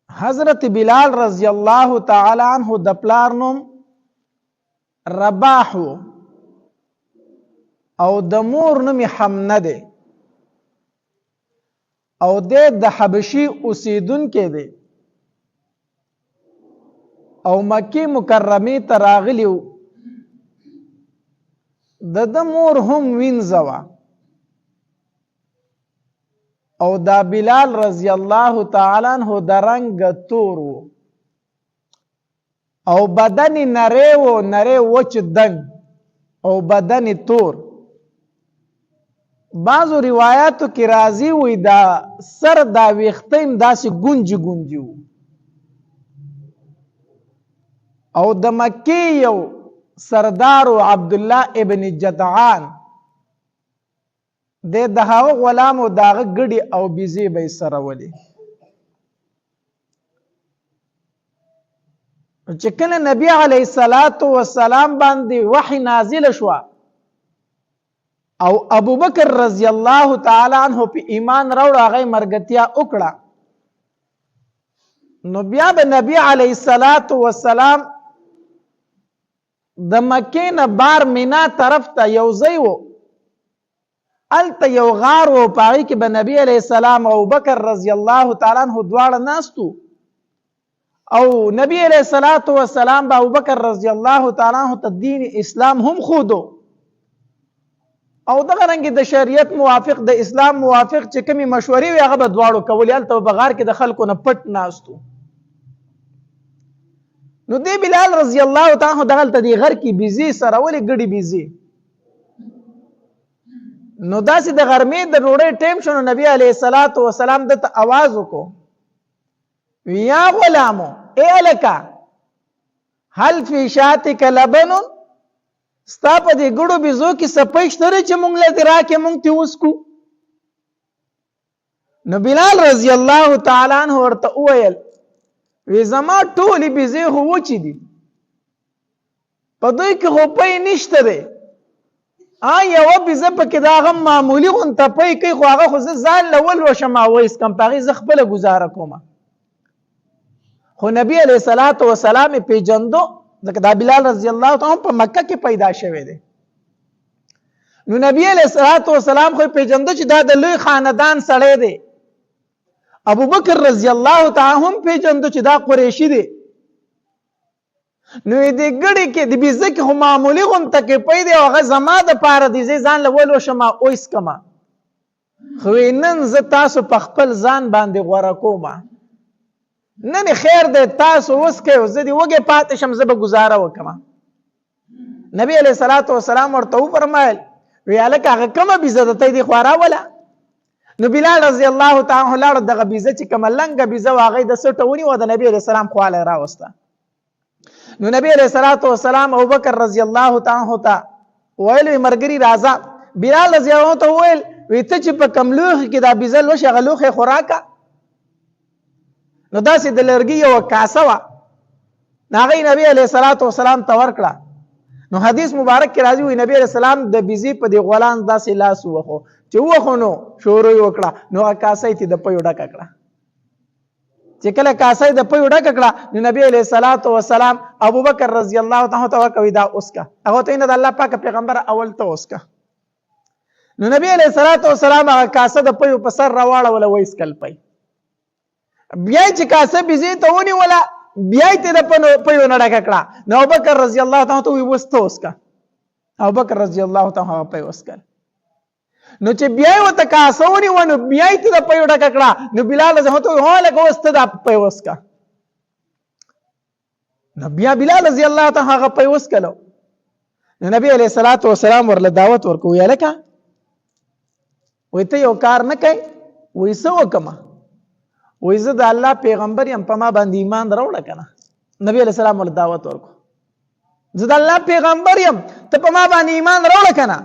حضرت بلال رضی الله تعالی عنہ د پلار نوم رباح او د مور نوم حمنه ده او د حبشي اوسیدونکو دی او مکی مکرمه ته راغلی د مور هم وینځوا او دا بلال رضی الله تعالی عنہ د رنگ تور او بدن نری وچ دنګ او بدن تور. بعضو روایاتو کې راځي وي دا سر دا ویختیم داسې گونجی گونجی او د مکی یو سردارو عبدالله ابن جدعان د هغه غلام او داغه ګډي او بيزي به سره ولي. چې کله نبی علیه الصلاۃ والسلام باندې وحی نازل شو او ابو بکر رضی الله تعالی عنہ په ایمان راوړ هغه مرګتیا وکړه نو بیا به نبی علیه الصلاۃ والسلام د مکې نه بار مینا طرف ته یو ځای وو الته یو غار وو پای کې به نبی علیه السلام او بکر رضی الله تعالی عنہ دواړه ناستو او نبی علیہ الصلوۃ والسلام با ابو بکر رضی الله تعالی عنہ ته دین اسلام هم خودو او دغه رنګ د شریعت موافق د اسلام موافق چې کومي مشورې وي هغه به دواړو کولې الته بغار کې د خلکو نه پټ ناستو. نو دی بلال رضی الله تعالی عنہ دغه د غر کې بيزي سره ولې ګډي بيزي نو داسې د غرمې د روړې ټیم شنو نبی علیہ الصلوۃ والسلام د आवाज وکړو یا غلامو اے الکا هل فی شاتک لبن ستا په دې ګړو بيزو کې سپېشتره چې مونږ له دراکه مونږ ته وسکو. نو بلال رضی الله تعالی عنہ ورته وویل وی زما ټولې بيزي هو وچې دي په دوی کې خو پې نشته دی یو بيزه پکې دا غم معمولی غونته پې کوي خو هغه خو ځان لول وشم وایس کم پغې ز خپل گزاره کوم خو نبی علیہ الصلوۃ والسلام پیجندو ځکه دا بلال رضی الله تعالی په مکه کې پیدا شوی دی. نو نبی علیہ الصلوۃ والسلام خو پیجندو چې دا د لوی خاندان سړی دی. ابو بکر رضی الله تعالی هم پیجندو چې دا قریشی دی. نو دې ګړي کې د بيزه کې هم معمولی غونته کې پیدا او هغه زما د پاره دي ځان لول وشم اوس کما خو نن ز تاسو په خپل ځان باندې غوړه کومه نن خیر دې تاسو اوس کې زه دې وګه پاتې شم زه به گزاره وکم. نبی علیہ الصلوۃ والسلام ورته فرمایل ویاله هغه کومه بيزه ته دې خورا ولا. نو بلال رضی الله تعالی عنہ دغه بيزه چې کوم لنګه بيزه واغې د سټونی و د نبی علیہ السلام خواله راوسته. نو نبی علیہ الصلوۃ والسلام ابو بکر رضی الله تعالی عنہ ته ویل مرګری راځه. بلال رضی الله عنه ویل ویته چې په کملوخ کې دا بيزه لو شغلوخه خوراکه نو داسې د لرګي یو کاسه وا ناغي نبی علیہ الصلوۃ والسلام ته ورکړه. نو حدیث مبارک کې راځي وي نبی علیہ السلام د بيزي په دی غولان داسې لاس وخو چې وخو نو شروع وکړه نو کاسه ته د پيو ډک کړه چې کله کاسه د پيو ډک کړه نو نبی علیہ الصلوۃ والسلام ابو بکر رضی الله تعالی عنہ ورکوي دا اوسکا هغه ته د الله پاک پیغمبر اول ته اوسکا. نو نبی علیہ الصلوۃ والسلام هغه کاسه د پيو په سر راواړه ولا وېس کل پي بیا چې کاسه بيزي ته ونی ولا بیا ته د پيو نه ډک کړه نو ابو بکر رضی الله تعالی عنہ وستو اوسکا ابو بکر رضی الله تعالی عنہ په اوسکل نو چې بیا وته کاسه ونی ونه بیا ته د پيو ډک کړه نو بلال زه ته هو لګ وسته د پيو اوسکا نو بیا بلال رضی الله تعالی عنہ په اوسکلو نو نبی علیہ الصلوۃ والسلام ورله دعوت ورکو یا لکه وته یو کار نه کوي وېسو وکما وې زه د الله پیغمبر یم په ما باندې ایمان راوړه کنه. نبی علیہ السلام ول دعوت ورکو زه د الله پیغمبر یم ته په ما باندې ایمان راوړه کنه.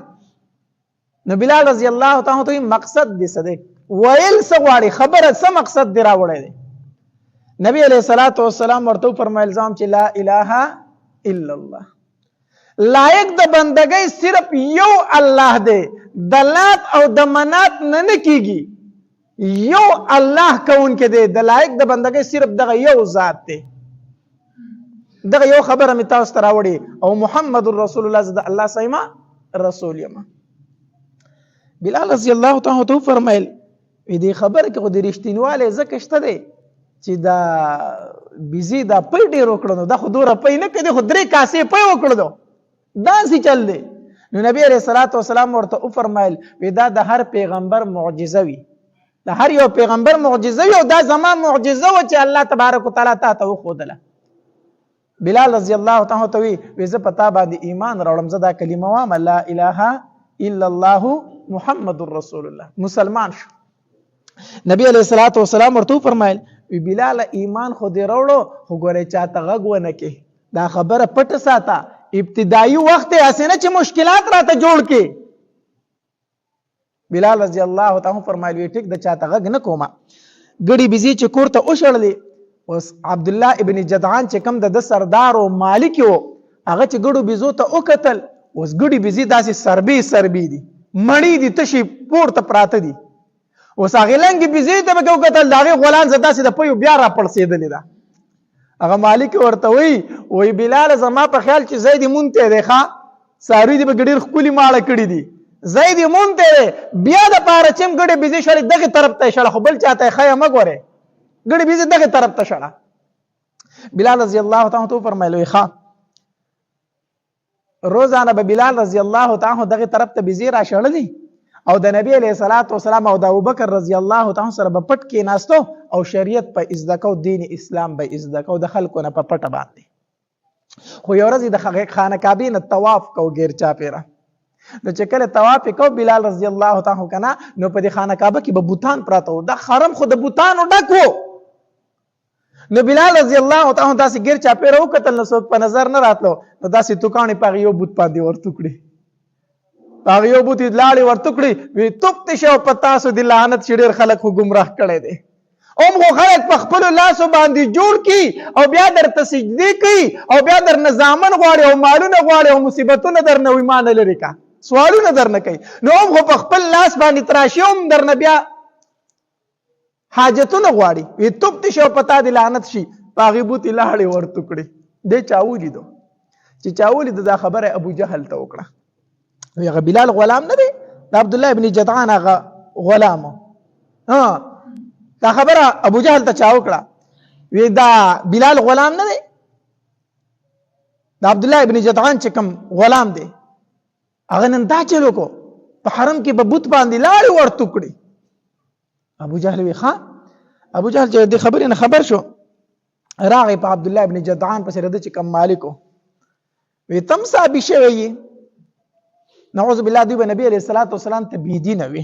نو بلال رضی الله تعالی عنہ مقصد دې صدق ویل سغواړي خبره سم مقصد دی راوړی دی. نبی علیہ الصلوۃ والسلام ورته فرمایل ځم چې لا اله الا الله لایق د بندګۍ صرف یو الله دی د لات او د منات نه کیږي یو الله کون کې دی د لایق د بندګۍ صرف دغه یو ذات دی. دغه یو خبره مې تاسو ته راوړې او محمد رسول الله زه د الله سیما رسول یم. بلال رضی الله تعالی عنہ فرمایل دې خبره کې خو د رښتینواله ځکه شته دی چې دا بيزي دا پي ډېر وکړو دا خو دوره پي نه کړي خو درې کاسې پي وکړو دا سي چل دی. نو نبی عليه الصلاه والسلام ورته فرمایل دا د هر پیغمبر معجزه وي د هر یو پیغمبر معجزه وي او دا زما معجزه و چې الله تبارک وتعالى ته وښودله. بلال رضی الله تعالی عنہ وی زه پتا باندې ایمان راوړم زه دا کلمه وام لا اله الا الله محمد رسول الله مسلمان شو. نبی علیہ الصلوۃ والسلام ورته فرمایل وی بلال ایمان خو دې راوړو خو ګوره چاته غږ ونه کې دا خبره پټ ساته ابتدایي وخت اسنه چې مشکلات راته جوړ کې. بلال رضی الله تعالی فرمایل وی ټیک د چاته غږ نه کومه ګړي بيزي چې کوړه اوشړلې اوس عبد الله ابن جدعان چې کم د سردار او مالک یو هغه چې ګړو بيزو ته وکتل اوس ګړي بيزي داسې سربي دي مړی دي تشي پورته پراته دي اوس هغه لنګ بيزي ته وکتل داغه غولان زدا سي د پيو بیا را پړسېدل دا هغه مالک ورته وی بلال زما په خیال چې زید مونته دی ښا ساری دی بغډیر خولي ماړه کړی دي زید مونته بیا د پاره چم ګړي بيزي شړې دغه طرف ته شړ خو بل چاته خیمه غوره ګړي بيزي دغه طرف ته شړه. بلال رضی الله تعالی عنہ فرمایلو ښا روزانه به بلال رضی الله تعالی عنہ دغه طرف ته بيزي را شړلې او د نبی علیہ الصلوۃ والسلام او د ابوبکر رضی الله تعالی سره په پټ کې ناستو او شریعت په ازدکو دین اسلام به ازدکو د خلکو نه په پټه باندې. خو یو ورځ د خانه کعبه نه طواف کو غیر چا پیرا نو چې کله طواف کو بلال رضی الله تعالی کنا نو په د خانه کعبه کې به بوتان پراته و د حرم خو د بوتانو ډکو نو بلال رضی الله تعالی داسې غیر چا پیرا وکتل نو څوک په نظر نه راتلو نو داسې توکانی په یو بوت باندې ورتوکړي هغه یو بوتي لاړې ورتکړي وی توپ تشه پتا سو د لعنت شډیر خلک گمراه کړي دي اوم خو خلک په خپل لاسو باندې جوړ کی او بیا درته سجدي کوي او بیا در نظامن غواړي او مالونه غواړي او مصیبتونه در نه ایمان لري کا سوالونه در نه کوي نو اوم خو په خپل لاس باندې تراشي اوم در نه بیا حاجتونه غواړي وی توپ تشه پتا د لعنت شي باغی بوتي لاړې ورتکړي د چاولې دو چې چاولې دا خبره ابو جهل ته وکړه هغه بلال غلام نه دی د عبد الله ابن جدعان هغه غلام دا خبره ابو جهل ته چا وکړه وی دا بلال غلام نه دی د عبد الله ابن جدعان چې کوم غلام دی هغه نن دا چلو کو په حرم کې په بت باندې لاړ ورته کړی. ابو جهل وی ښا ابو جهل چې د خبرې نه خبر شو راغی په عبد الله ابن جدعان پسې رده چې کوم مالکو وی تم صاحب شوی نعوذ بالله دی نبی علیہ الصلوۃ والسلام ته بی دین وی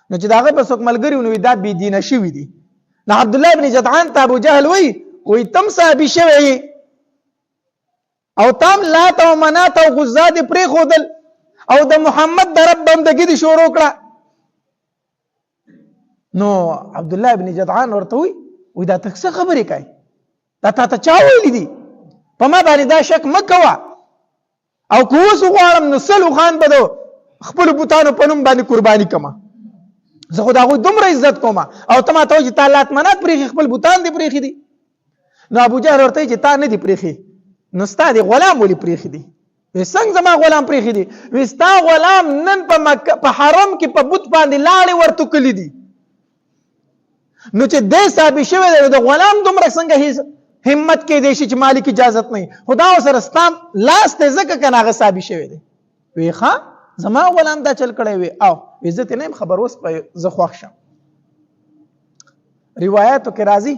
نو چې داغه په څوک ملګری نو دا بی دین شوی دی نو عبد الله ابن جدعان ته ابو جهل وی تم صاحب شوی او تام لات او منات او غزا دی پرې خودل او د محمد د رب بندګی دی شروع کړه نو عبد الله ابن جدعان ورته وی دا تک څه خبرې کوي دا ته چا ویلی دي په ما باندې دا شک مکوا او کوس غواړم نو سلو خان بدو خپل بوتانو په نوم باندې قرباني کما زه خو دا غو دومره عزت کوم او ته ما ته چې تعالی منات پرې خپل بوتان دی پرې خې دي نو ابو جهل ورته چې تا نه دی پرې خې نو ستا دی غلام ولي پرې خې دي څنګه زما غلام پرې خې دي وستا غلام نن په مکه په حرم کې په بوت باندې لاړې ورته کلی دي نو چې دې صاحب شوی د غلام دومره څنګه همت کې دیشي چې مالک اجازت نه خدا سره ستام لاس ته زکه کنه غ صاحب شوی دی وی ښا زما غلام دا چل کړی وی او عزت نه خبر اوس په زه خوښ شم. روایتو کې راځي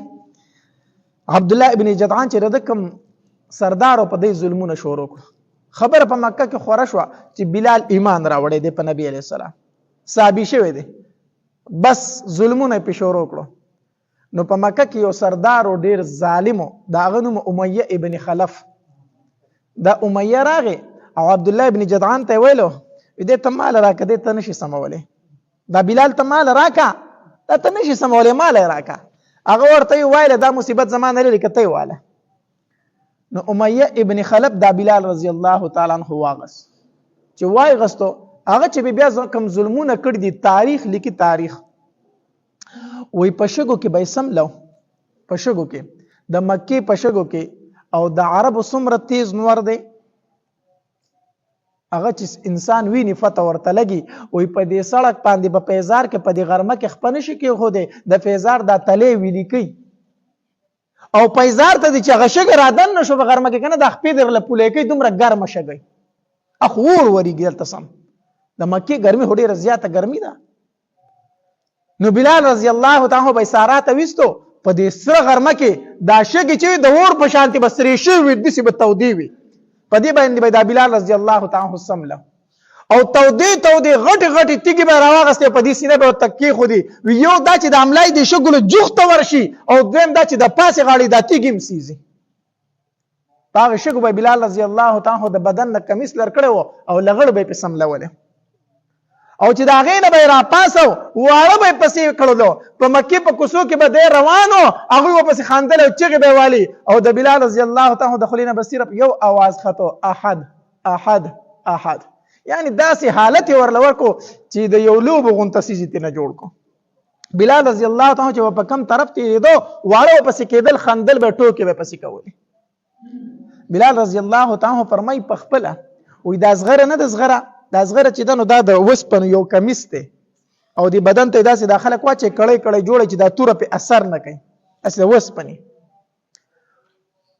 عبد الله ابن جدعان چې ردکم سردار په دې ظلمونه شروع کړ خبر په مکه کې خوره شو چې بلال ایمان راوړی دی په نبی علیہ السلام صحابي شوی دی بس ظلمونه په شروع کړو نو په مکه کې یو سردار او ډیر ظالمو دا غنوم امیه ابن خلف دا امیه راغی او عبد الله ابن جدعان ته ویلو دې ته مال راکړه دې ته نشي سمولې دا بلال ته مال راکړه دا ته نشي سمولې مال راکړه هغه ورته ویل دا مصیبت زمانه لري کته واله نو امیه ابن خلف دا بلال رضی الله تعالی عنہ واغس چې وای غستو هغه چې بیا کوم ظلمونه کړی دي تاریخ لیکي تاریخ وی پشګو کې به سملو پشګو کې د مکی پشګو کې او د عربو څومره تیز نور دی هغه چې انسان ویني فتح ورته لګي وی په دې سړک باندې په پیزار کې په دې غرمه کې خپنه شي کې خو دې د پیزار د تلې ویلي کوي او پیزار ته چې غشګ رادن نشو په غرمه کې کنه د خپې درله پولې کوي دومره ګرمه شګي اخور وريږي تاسو د مکی ګرمي هډې زیاته ګرمي ده نو بلال رضی الله تعالی به سارا ته وستو په دې سره غرمه کې دا شګي چې د اور په شانتي بسري شي وي د سی بتودي وي په دې باندې به دا بلال رضی الله تعالی وسلم او تودي غټي تیګي به راوغسته په دې سینه به تکي خو دي یو دا چې د عملای دي شګل جوخته ورشي او دویم دا چې د پاسه غاړي د تیګي مسيزي هغه شګو به بلال رضی الله تعالی د بدن نه کمیس لر کړو او لغړ به په سملوله او چې دا غینه به را پاسو واړه به پسې کړلو په مکی په کوسو کې به د روانو هغه په پسې خاندل او چغې به والی او د بلال رضی الله تعالی د خلینه بصیرت یو आवाज خطو احد احد احد یعنی داسې حالت ورلور کو چې د یو لوب غونته سيزته نه جوړ کو بلال رضی الله تعالی چې په کم طرف تیریدو واړه پسې کېدل خندل به ټوکې به پسې کوي بلال رضی الله تعالی فرمای په خپل وې د صغره نه د صغره دا صغره چې دنو دا د وسپن یو کمیس ته او دی بدن ته داسې داخله کوه چې کړي جوړه چې دا توره په اثر نه کوي اصل وسپنی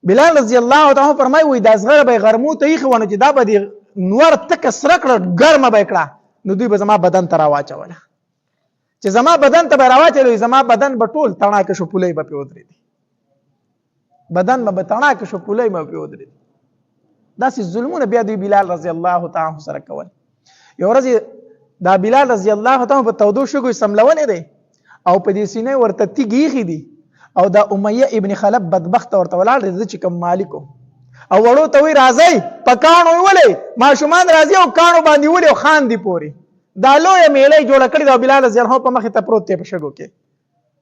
بلال رضی الله تعالی فرمای وې دا صغره به غرمو ته یې خونه چې دا به نور تک سره کړه ګرمه به کړه نو دوی به زما بدن ته راواچوله چې زما بدن ته به راواچوي زما بدن به ټول تڼاکه شو پولې به پیودري بدن به تڼاکه شو پولې به پیودري داسې ظلمونه بیا دی بلال رضی الله تعالی سره کول یو ورځ دا بلال رضی الله تعالی په تودو شګو سملول دی او په دې سینې ورته تیګی دی او دا امیه ابن خلف بدبخت ورته ولاړ دی چې کوم مالکو او وړو ته وی راځي پکانو ولې ماشومان راځي او کانو باندې ولې خان دی پوري دا لوی میلې جوړ کړی دا بلال رضی الله په مخه ته پروت دی په شګو کې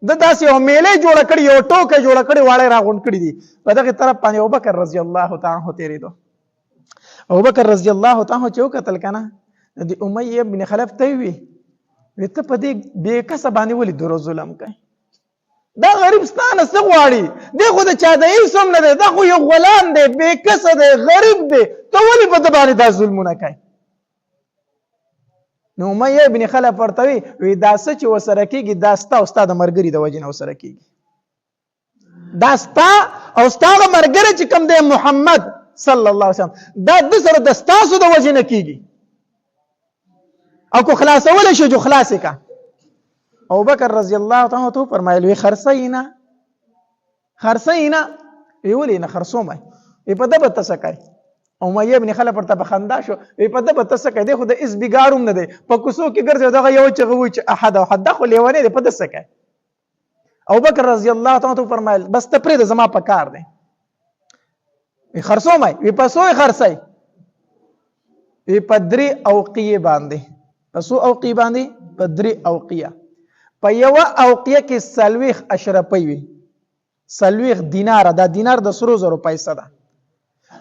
د داسې یو میلې جوړ کړی یو ټوکه جوړ کړی واړه راغون کړی دی په دغه طرف باندې ابوبکر رضی الله تعالی تیری دو ابوبکر رضی الله تعالی چې وکتل کنه د امیه ابن خلف ته وی ته په دې بے کس باندې ولې درو ظلم کوي دا غریب ستانه څه غواړي دغه د چا د ایسوم نه ده خو یو غلام دی بے کس دی غریب دی ته ولې په دې باندې دا ظلمونه کوي نو امیه ابن خلف ورته وی دا څه چې وسره کیږي دا ستا او استاد مرګري د وجنه وسره کیږي دا ستا او استاد مرګري چې کوم دی محمد صلی الله علیه وسلم دا د سره د ستاسو د وجنه کیږي او کو خلاصول شو جو خلاص کا ابو بکر رضی الله تعالی عنہ فرمایلی خرسینا ویولې نه خرصومه په دبه تسکای امیه ابن خلف ورته بخندا شو په دبه تسکای دی خو د اس بیګاروم نه دی په کوسو کې ګرځي دغه یو چغوي چې احد او حد خو لیونه دی په دسکای ابو بکر رضی الله تعالی عنہ فرمایل بس ته پرې د زما په کار دی خرصومه وی پسوې خرڅي وی پدری اوقیه باندې پسو اوقیه باندې پدری اوقیه په یو اوقیه کې سلويخ اشرفي وي سلويخ دینار دا دینار د سرو زرو پیسې ده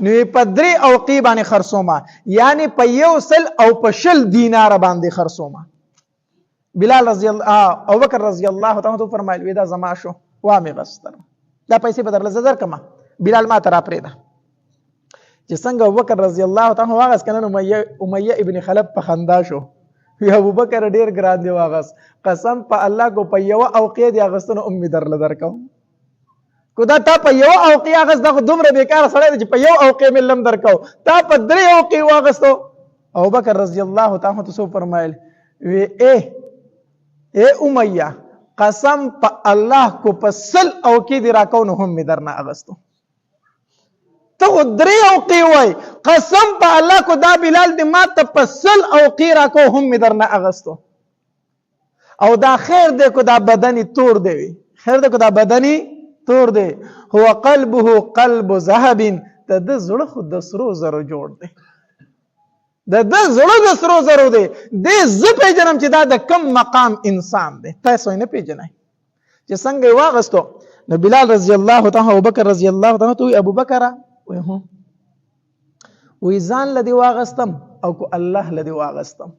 نو پدری اوقیه باندې خرصومه یعنی په یو سل او په شل دینار باندې خرصومه بلال رضی الله ابو بکر رضی الله تعالی فرمایل وی دا زما شو وامه غستر دا پیسې په درل زر کما بلال ما ترا پرې ده چې څنګه ابوبکر رضی الله تعالی واغس کنه امیه ابن خلف په خندا شو وی ابوبکر ډیر ګران دی واغس قسم په الله کو په یو اوقیه دی اغستنه امید درکو کو دا تا په یو اوقیه اغست دغه دومره بیکاره سړی چې په یو اوقیه ملم درکو تا په درې اوقیه واغستو ابوبکر رضی الله تعالی عنہ فرمایل وی اے امیه قسم په الله کو پسل اوقیه دی راکو نه هم درنه اغستو ته درې اوقیه وای قسم په الله کو دا بلال دی ما ته پسل اوقیه راکو هم درنه اغستو او دا خیر دی کو دا بدنی تور دی خیر دی کو دا بدنی تور دی هو قلبه قلب ذهب ته د زړه خو د سرو زرو جوړ دی د زړه د سرو زرو دی د ز پیژنم چې دا د کم مقام انسان دی تاسو نه پیژنئ چې څنګه واغستو نو بلال رضی الله تعالی ابو بکر رضی الله تعالی تو ابو بکر وی ځان لدی واغستم او کو الله لدی واغستم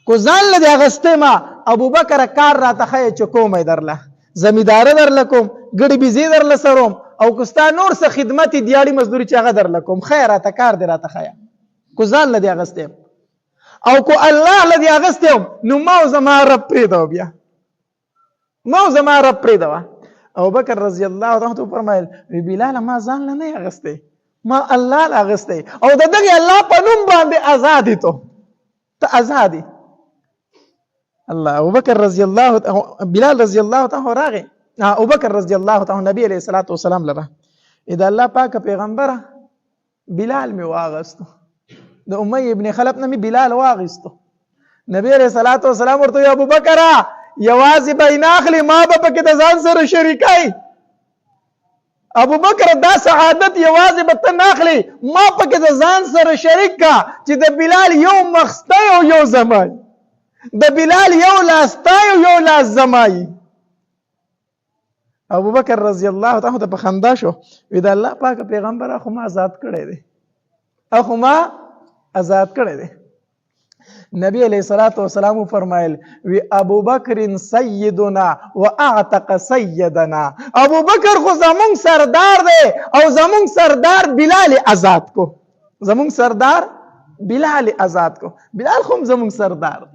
کو ځان له اغسته ما ابو بکر کار را تخه چکوم درله زمیدار درله کوم ګډي بيزي درله سروم او کوستا نور څه خدمت دیاړي مزدوري چاغه درله کوم خیراته کار دی را تخه کو ځان له اغسته او کو الله له اغسته نو ما زما رب پرې دو بیا ما زما رب پرې دو ابو بکر رضی الله عنه فرمایل وی بلال ما ځان نه اغسته ما الله اغسته او دغه الله په نوم باندې آزاد ته آزادي الله ابو بکر رضی الله بلال رضی الله تعالی راغی ابو بکر رضی الله تعالی نبی علیہ الصلوۃ والسلام لره اذا الله پاک پیغمبر بلال می واغستو د امیہ ابن خلف نه می بلال واغستو نبی علیہ الصلوۃ والسلام ورته ابو بکر یوازې بیناخلی ما به پکې د ځان سره شریکای ابو بکر دا سعادت یوازې به ته ناخلی ما پکې د ځان سره شریک کا چې د بلال یو مخسته او یو زمای د بلال یو لاستای او یو لاس زمای ابو بکر رضی الله تعالی عنہ په خندا شو وی دا الله پاک پیغمبر اخو ما آزاد کړی دی اخو ما آزاد کړی دی نبی علیہ الصلوۃ والسلام فرمایل وی ابو بکر سیدنا واعتق سیدنا ابو بکر خو زمون سردار دی او زمون سردار بلال آزاد کو زمون سردار بلال آزاد کو بلال خو زمون سردار دی